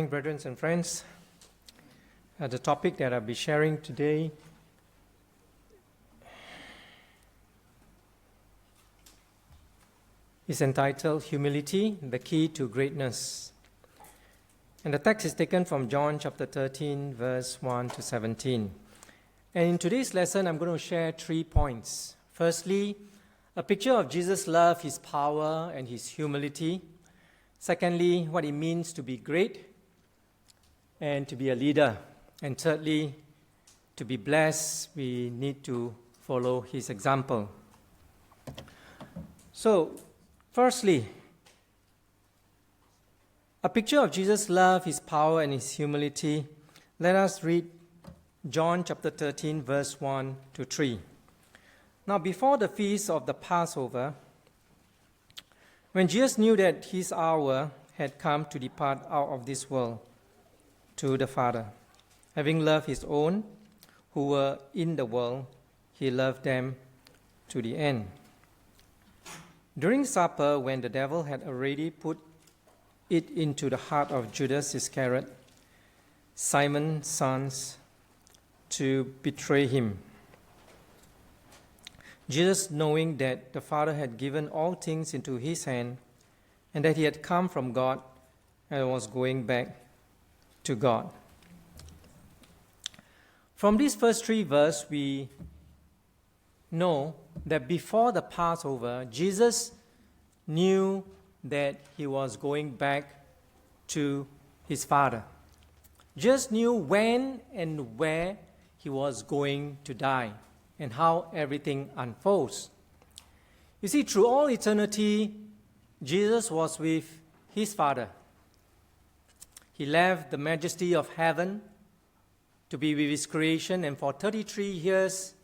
morning, brethren and friends. The topic that I'll be sharing today is entitled Humility, the Key to Greatness. And the text is taken from John chapter 13, verse 1 to 17. And in today's lesson, I'm going to share 3 points. Firstly, a picture of Jesus' love, his power, and his humility. Secondly, what it means to be great and to be a leader. And thirdly, to be blessed, we need to follow his example. So, firstly, a picture of Jesus' love, his power, and his humility. Let us read John chapter 13, verse 1 to 3. Now, before the feast of the Passover, when Jesus knew that his hour had come to depart out of this world to the Father, having loved his own who were in the world, he loved them to the end. During supper, when the devil had already put it into the heart of Judas Iscariot, Simon's son, to betray him, Jesus, knowing that the Father had given all things into his hand, and that he had come from God and was going back to God. From these first 3 verses, we know that before the Passover, Jesus knew that he was going back to his Father. Jesus knew when and where he was going to die and how everything unfolds. You see, through all eternity, Jesus was with his Father. He left the majesty of heaven to be with his creation, and for 33 years,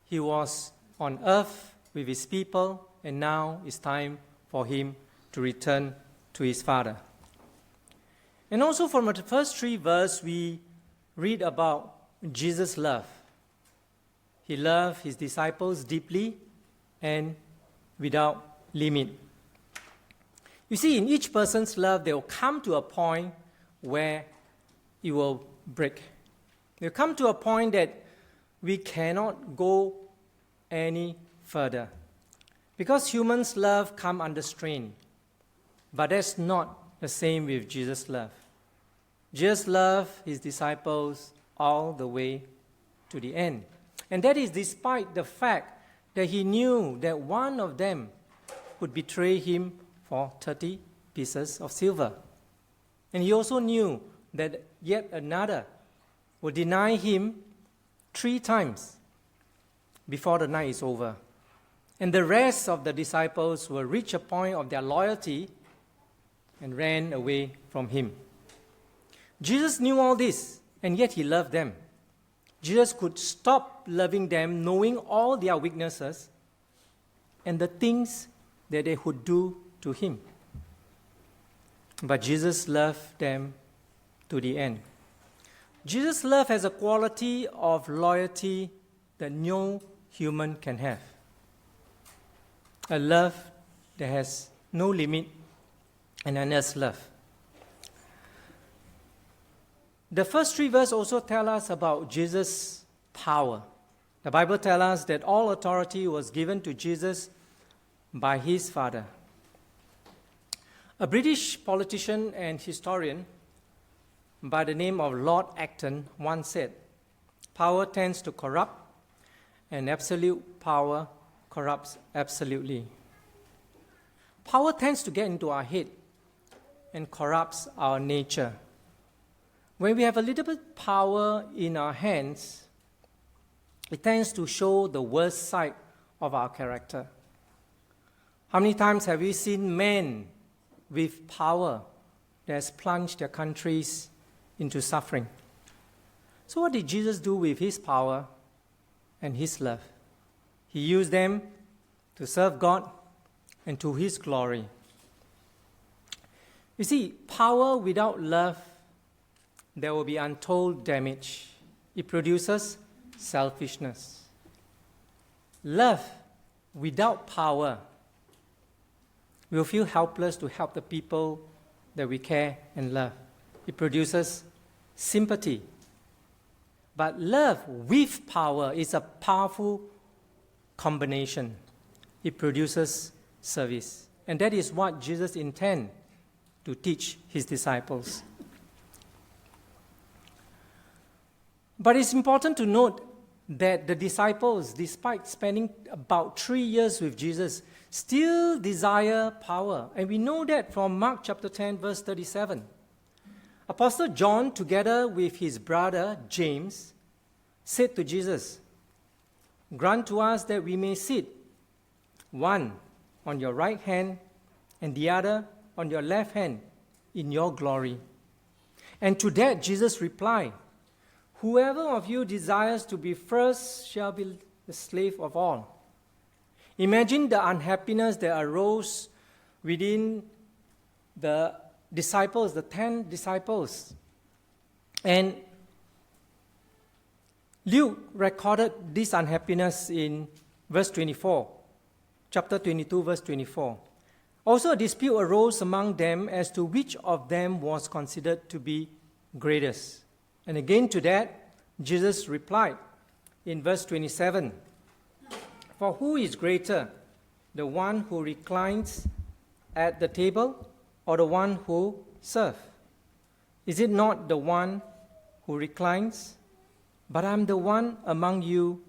he was on earth with his people, and now it's time for him to return to his Father. And also from the first 3 verses, we read about Jesus' love. He loved his disciples deeply and without limit. You see, in each person's love, they will come to a point where it will break. They'll come to a point that we cannot go any further. Because humans' love come under strain. But that's not the same with Jesus' love. Jesus loved his disciples all the way to the end. And that is despite the fact that he knew that one of them would betray him for 30 pieces of silver. And he also knew that yet another would deny him 3 times before the night is over. And the rest of the disciples will reach a point of their loyalty and ran away from him. Jesus knew all this, and yet he loved them. Jesus could stop loving them, knowing all their weaknesses and the things that they would do to him. But Jesus loved them to the end. Jesus' love has a quality of loyalty that no human can have. A love that has no limit, an endless love. The first 3 verses also tell us about Jesus' power. The Bible tells us that all authority was given to Jesus by his Father. A British politician and historian by the name of Lord Acton once said, "Power tends to corrupt, and absolute power corrupts absolutely." Power tends to get into our head and corrupts our nature. When we have a little bit power in our hands, it tends to show the worst side of our character. How many times have we seen men with power that has plunged their countries into suffering? So what did Jesus do with his power and his love? He used them to serve God and to his glory. You see, power without love, there will be untold damage. It produces selfishness. Love without power, we'll feel helpless to help the people that we care and love. it produces sympathy. But love with power is a powerful combination. It produces service. And that is what Jesus intends to teach his disciples. But it's important to note that the disciples, despite spending about 3 years with Jesus, still desire power. And we know that from Mark chapter 10, verse 37. Apostle John, together with his brother James, said to Jesus, "Grant to us that we may sit, one on your right hand and the other on your left hand in your glory." And to that Jesus replied, "Whoever of you desires to be first shall be the slave of all." Imagine the unhappiness that arose within the disciples, the 10 disciples. And Luke recorded this unhappiness in verse 24, chapter 22, verse 24. Also, a dispute arose among them as to which of them was considered to be greatest. And again to that, Jesus replied in verse 27, "For who is greater, the one who reclines at the table or the one who serves? Is it not the one who reclines? But I am the one among you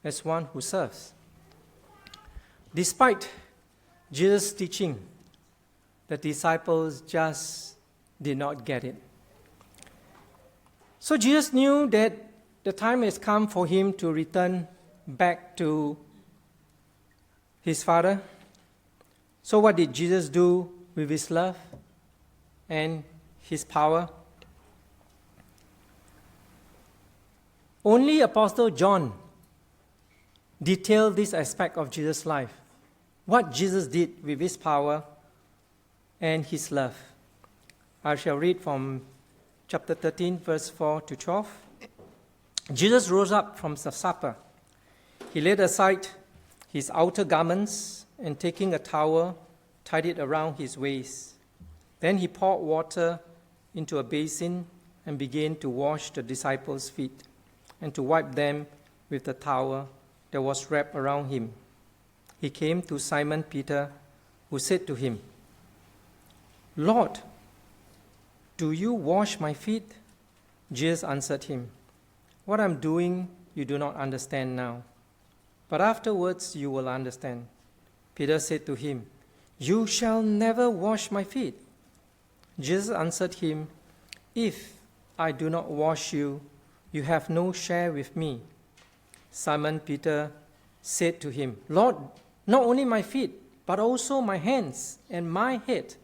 as one who serves." Despite Jesus' teaching, the disciples just did not get it. So Jesus knew that the time has come for him to return back to his Father. So what did Jesus do with his love and his power? Only Apostle John detailed this aspect of Jesus' life, what Jesus did with his power and his love. I shall read from chapter 13, verse 4 to 12. Jesus rose up from the supper. He laid aside his outer garments and, taking a towel, tied it around his waist. Then he poured water into a basin and began to wash the disciples' feet and to wipe them with the towel that was wrapped around him. He came to Simon Peter, who said to him, "Lord, do you wash my feet?" Jesus answered him, "What I'm doing you do not understand now, but afterwards you will understand." Peter said to him, "You shall never wash my feet." Jesus answered him, "If I do not wash you, you have no share with me." Simon Peter said to him, "Lord, not only my feet, but also my hands and my head."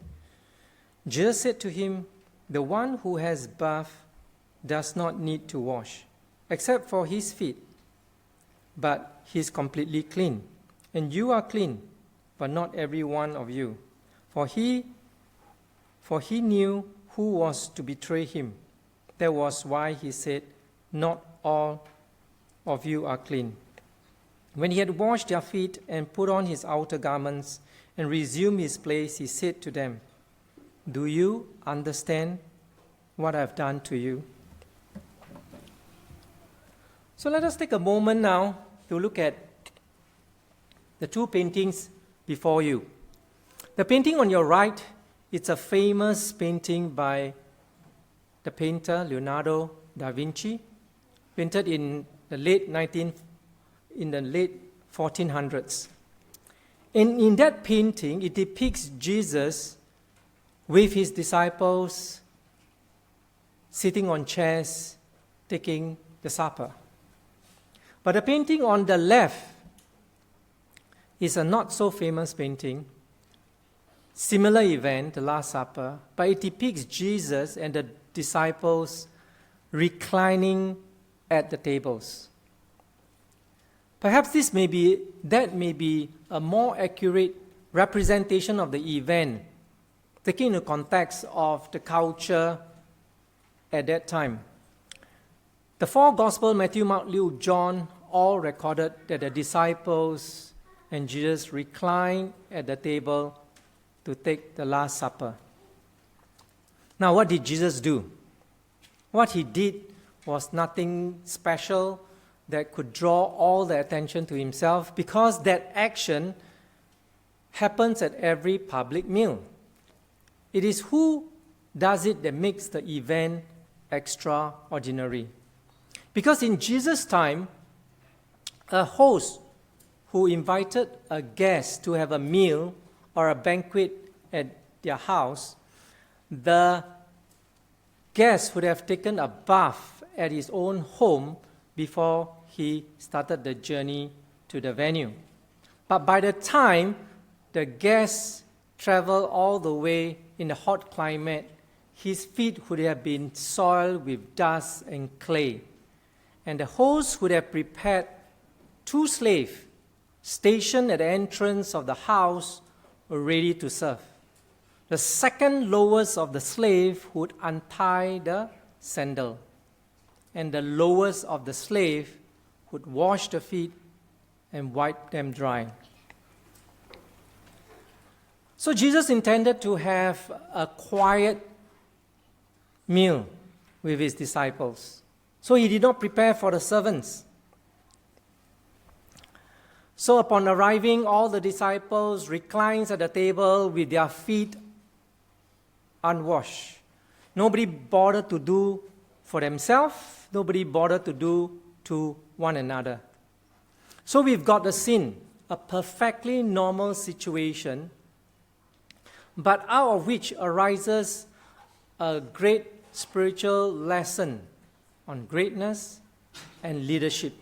Jesus said to him, "The one who has bathed does not need to wash, except for his feet, but he is completely clean. And you are clean, but not every one of you." For he knew who was to betray him. That was why he said, "Not all of you are clean." When he had washed their feet and put on his outer garments and resumed his place, he said to them, "Do you understand what I have done to you?" So let us take a moment now to look at the two paintings before you. The painting on your right, it's a famous painting by the painter Leonardo da Vinci, painted in the late 1400s. And in that painting, it depicts Jesus with his disciples sitting on chairs, taking the supper. But the painting on the left is a not so famous painting, similar event, the Last Supper, but it depicts Jesus and the disciples reclining at the tables. Perhaps that may be a more accurate representation of the event, taking into context of the culture at that time. The four Gospels, Matthew, Mark, Luke, John, all recorded that the disciples and Jesus reclined at the table to take the Last Supper. Now, what did Jesus do? What he did was nothing special that could draw all the attention to himself, because that action happens at every public meal. It is who does it that makes the event extraordinary. Because in Jesus' time, a host who invited a guest to have a meal or a banquet at their house, the guest would have taken a bath at his own home before he started the journey to the venue. But by the time the guest traveled all the way in the hot climate, his feet would have been soiled with dust and clay. And the host would have prepared 2 slaves stationed at the entrance of the house were ready to serve. The second lowest of the slave would untie the sandal, and the lowest of the slave would wash the feet and wipe them dry. So Jesus intended to have a quiet meal with his disciples. So he did not prepare for the servants. So upon arriving, all the disciples reclined at the table with their feet unwashed. Nobody bothered to do for themselves. Nobody bothered to do to one another. So we've got the scene, a perfectly normal situation, but out of which arises a great spiritual lesson on greatness and leadership.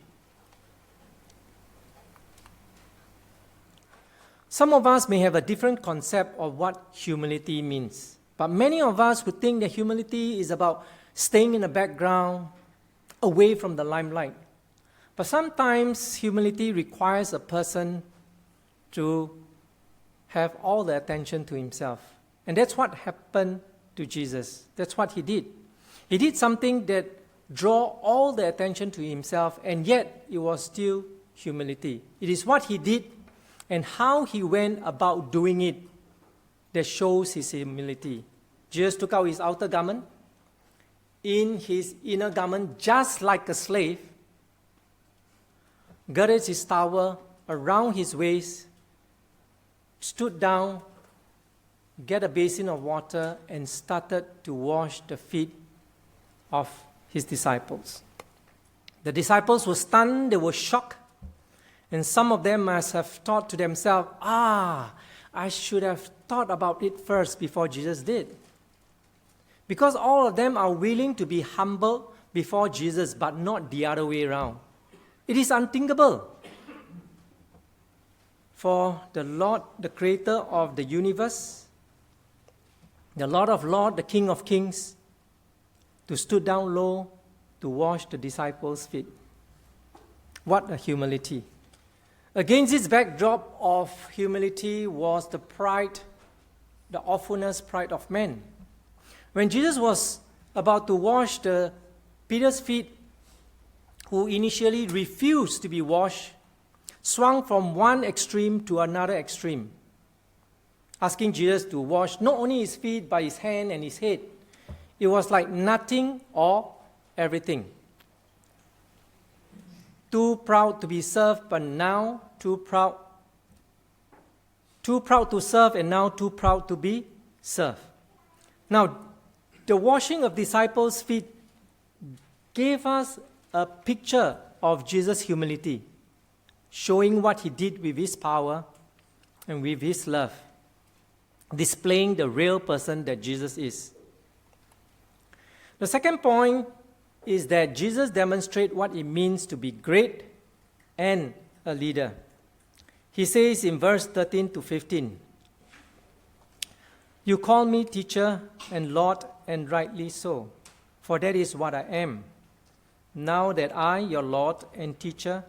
Some of us may have a different concept of what humility means, but many of us would think that humility is about staying in the background, away from the limelight. But sometimes humility requires a person to have all the attention to himself. And that's what happened to Jesus. That's what he did. He did something that drew all the attention to himself, and yet it was still humility. It is what he did and how he went about doing it that shows his humility. Jesus took out his outer garment, in his inner garment, just like a slave, girded his towel around his waist, stood down, get a basin of water, and started to wash the feet of his disciples. The disciples were stunned, they were shocked, and some of them must have thought to themselves, I should have thought about it first before Jesus did. Because all of them are willing to be humble before Jesus, but not the other way around. It is unthinkable for the Lord, the creator of the universe, the Lord of lords, the King of kings, to stood down low to wash the disciples' feet. What a humility. Against this backdrop of humility was the pride, the awfulness pride of man. When Jesus was about to wash Peter's feet, who initially refused to be washed, swung from one extreme to another extreme, asking Jesus to wash not only his feet, but his hand and his head. It was like nothing or everything. Too proud to be served, but now too proud to serve, and now too proud to be served. Now, the washing of disciples' feet gave us a picture of Jesus' humility, showing what he did with his power and with his love, displaying the real person that Jesus is. The second point is that Jesus demonstrates what it means to be great and a leader. He says in verse 13 to 15, "You call me teacher and Lord, and rightly so, for that is what I am. Now that I, your Lord and teacher,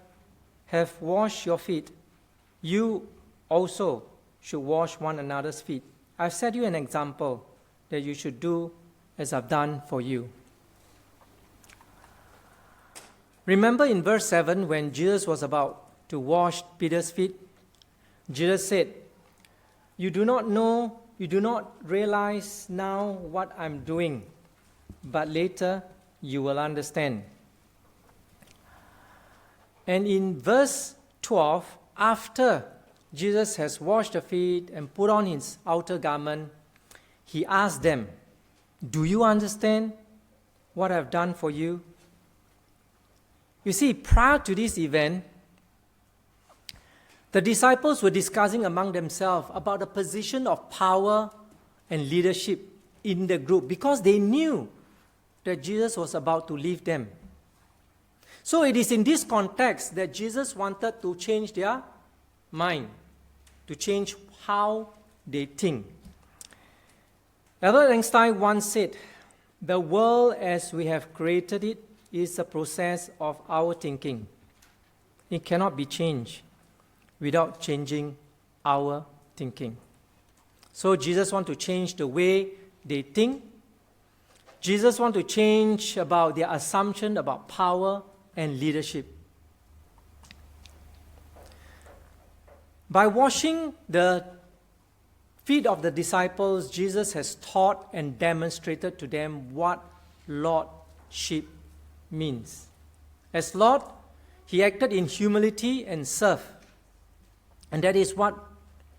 have washed your feet, you also should wash one another's feet. I've set you an example that you should do as I've done for you." Remember in verse 7 when Jesus was about to wash Peter's feet, Jesus said, you do not realize now what I'm doing, but later you will understand. And in verse 12, after Jesus has washed the feet and put on his outer garment, he asked them, "Do you understand what I've done for you?" You see, prior to this event, the disciples were discussing among themselves about the position of power and leadership in the group because they knew that Jesus was about to leave them. So it is in this context that Jesus wanted to change their mind, to change how they think. Albert Einstein once said, "The world as we have created it is a process of our thinking. It cannot be changed without changing our thinking." So Jesus wants to change the way they think. Jesus wants to change about their assumption about power and leadership. By washing the feet of the disciples, Jesus has taught and demonstrated to them what lordship means. As Lord, he acted in humility and served. And that is what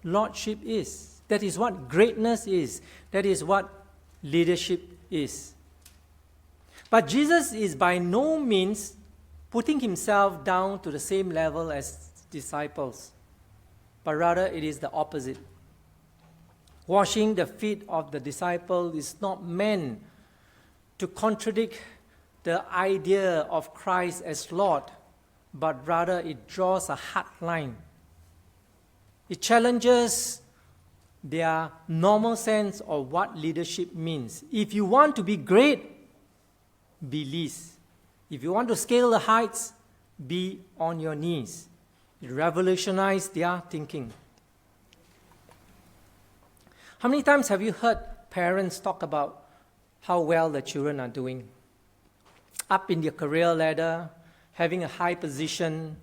lordship is. That is what greatness is. That is what leadership is. But Jesus is by no means putting himself down to the same level as disciples, but rather it is the opposite. Washing the feet of the disciple is not meant to contradict the idea of Christ as Lord, but rather it draws a hard line. It challenges their normal sense of what leadership means. If you want to be great, be least. If you want to scale the heights, be on your knees. It revolutionized their thinking. How many times have you heard parents talk about how well the children are doing? Up in their career ladder, having a high position,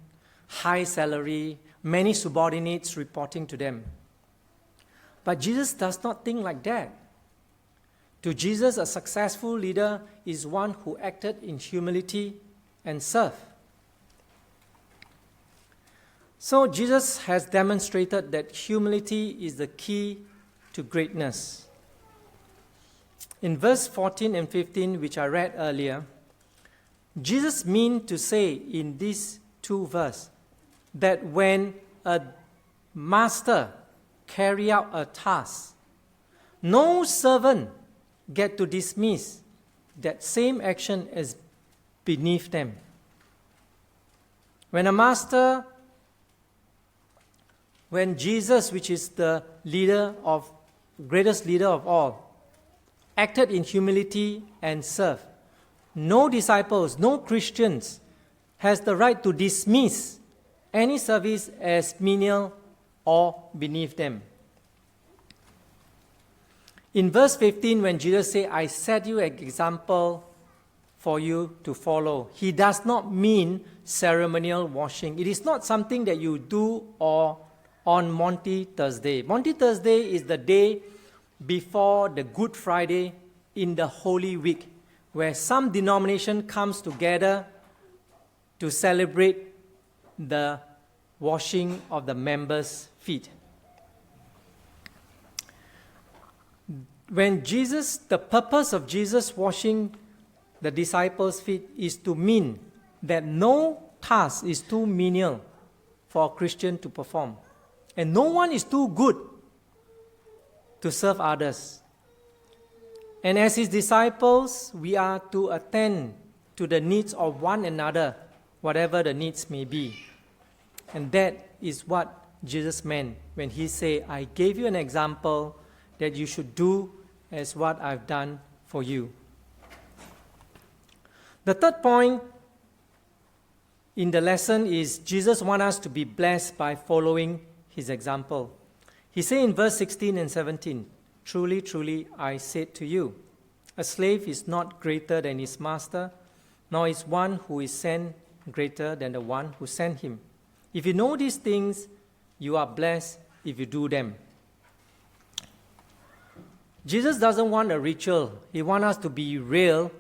high salary, many subordinates reporting to them. But Jesus does not think like that. To Jesus, a successful leader is one who acted in humility and served. So Jesus has demonstrated that humility is the key to greatness. In verse 14 and 15, which I read earlier, Jesus means to say in these two verses that when a master carry out a task, no servant get to dismiss that same action as beneath them. When Jesus, which is the greatest leader of all, acted in humility and served, no disciples, no Christians has the right to dismiss any service as menial or beneath them. In verse 15, when Jesus said, "I set you an example for you to follow," he does not mean ceremonial washing. It is not something that you do on Maundy Thursday. Maundy Thursday is the day before the Good Friday in the Holy Week, where some denomination comes together to celebrate the washing of the members' feet. The purpose of Jesus washing the disciples' feet is to mean that no task is too menial for a Christian to perform. And no one is too good to serve others. And as his disciples, we are to attend to the needs of one another, whatever the needs may be. And that is what Jesus meant when he said, "I gave you an example that you should do as what I've done for you." The third point in the lesson is Jesus wants us to be blessed by following his example. He said in verse 16 and 17, "Truly, truly, I say to you, a slave is not greater than his master, nor is one who is sent greater than the one who sent him. If you know these things, you are blessed if you do them." Jesus doesn't want a ritual. He wants us to be real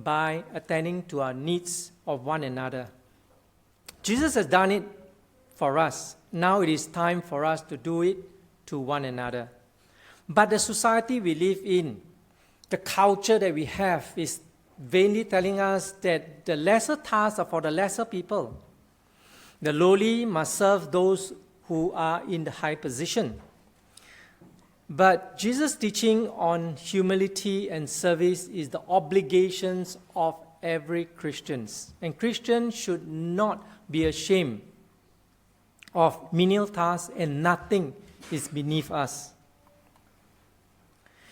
by attending to our needs of one another. Jesus has done it for us. Now it is time for us to do it to one another. But the society we live in, the culture that we have, is vainly telling us that the lesser tasks are for the lesser people. The lowly must serve those who are in the high position. But Jesus' teaching on humility and service is the obligations of every Christian. And Christians should not be ashamed of menial tasks, and nothing is beneath us.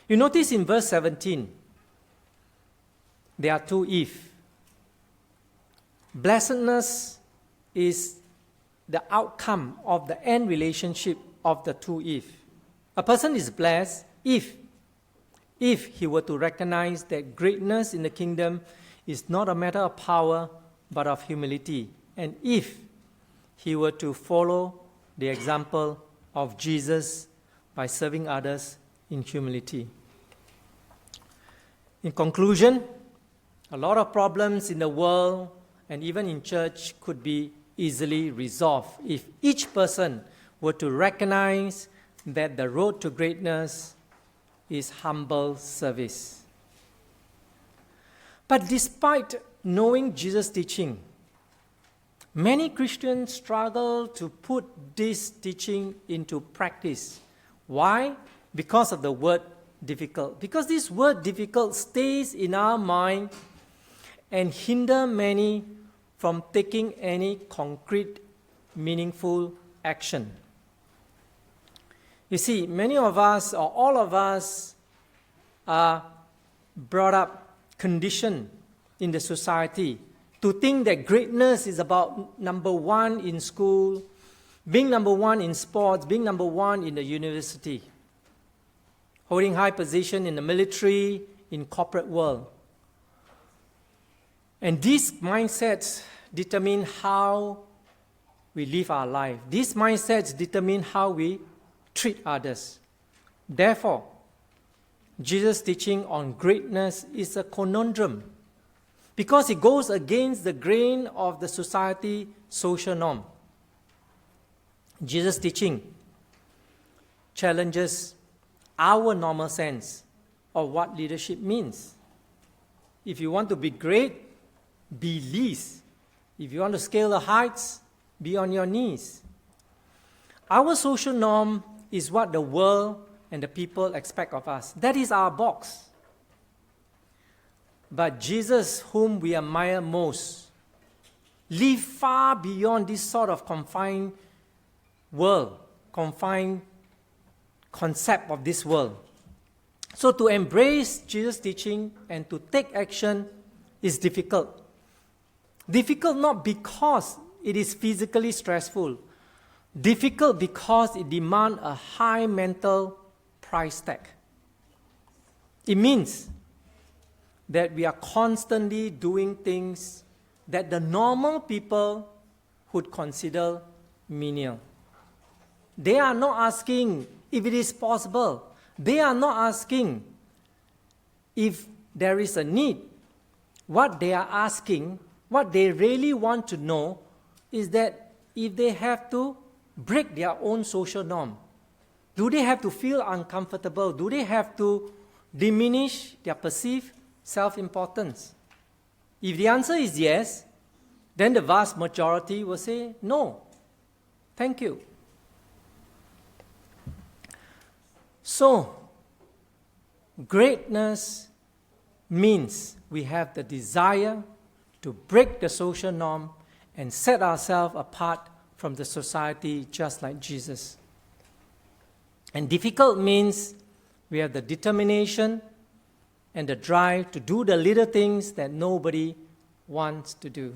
You notice in verse 17, there are two if. Blessedness is the outcome of the end relationship of the two if. A person is blessed if he were to recognize that greatness in the kingdom is not a matter of power but of humility, and if he were to follow the example of Jesus by serving others in humility. In conclusion, a lot of problems in the world and even in church could be easily resolved if each person were to recognize that the road to greatness is humble service. But despite knowing Jesus' teaching, many Christians struggle to put this teaching into practice. Why? Because of the word difficult. Because this word difficult stays in our mind and hinder many from taking any concrete, meaningful action. You see, many of us, or all of us, are brought up, conditioned in the society to think that greatness is about number one in school, being number one in sports, being number one in the university, holding high position in the military, in corporate world. And these mindsets determine how we live our life. These mindsets determine how we treat others. Therefore, Jesus' teaching on greatness is a conundrum because it goes against the grain of the society social norm. Jesus' teaching challenges our normal sense of what leadership means. If you want to be great, be least. If you want to scale the heights, be on your knees. Our social norm is what the world and the people expect of us. That is our box. But Jesus, whom we admire most, lived far beyond this sort of confined world, confined concept of this world. So to embrace Jesus' teaching and to take action is difficult. Difficult not because it is physically stressful, difficult because it demands a high mental price tag. It means that we are constantly doing things that the normal people would consider menial. They are not asking if it is possible. They are not asking if there is a need. What they are asking, what they really want to know, is that if they have to break their own social norm, do they have to feel uncomfortable? Do they have to diminish their perceived self-importance? If the answer is yes, then the vast majority will say, no, thank you. So, greatness means we have the desire to break the social norm and set ourselves apart from the society just like Jesus. And difficult means we have the determination and the drive to do the little things that nobody wants to do.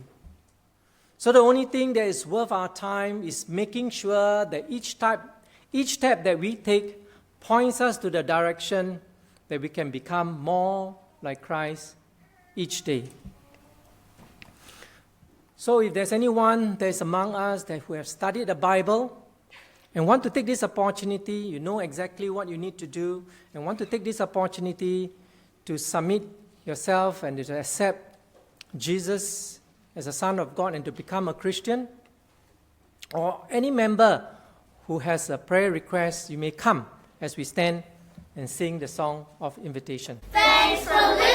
So the only thing that is worth our time is making sure that each step that we take points us to the direction that we can become more like Christ each day. So if there's anyone that is among us that who have studied the Bible and want to take this opportunity, you know exactly what you need to do, and want to take this opportunity to submit yourself and to accept Jesus as a Son of God and to become a Christian, or any member who has a prayer request, you may come as we stand and sing the song of invitation. Thanks for listening.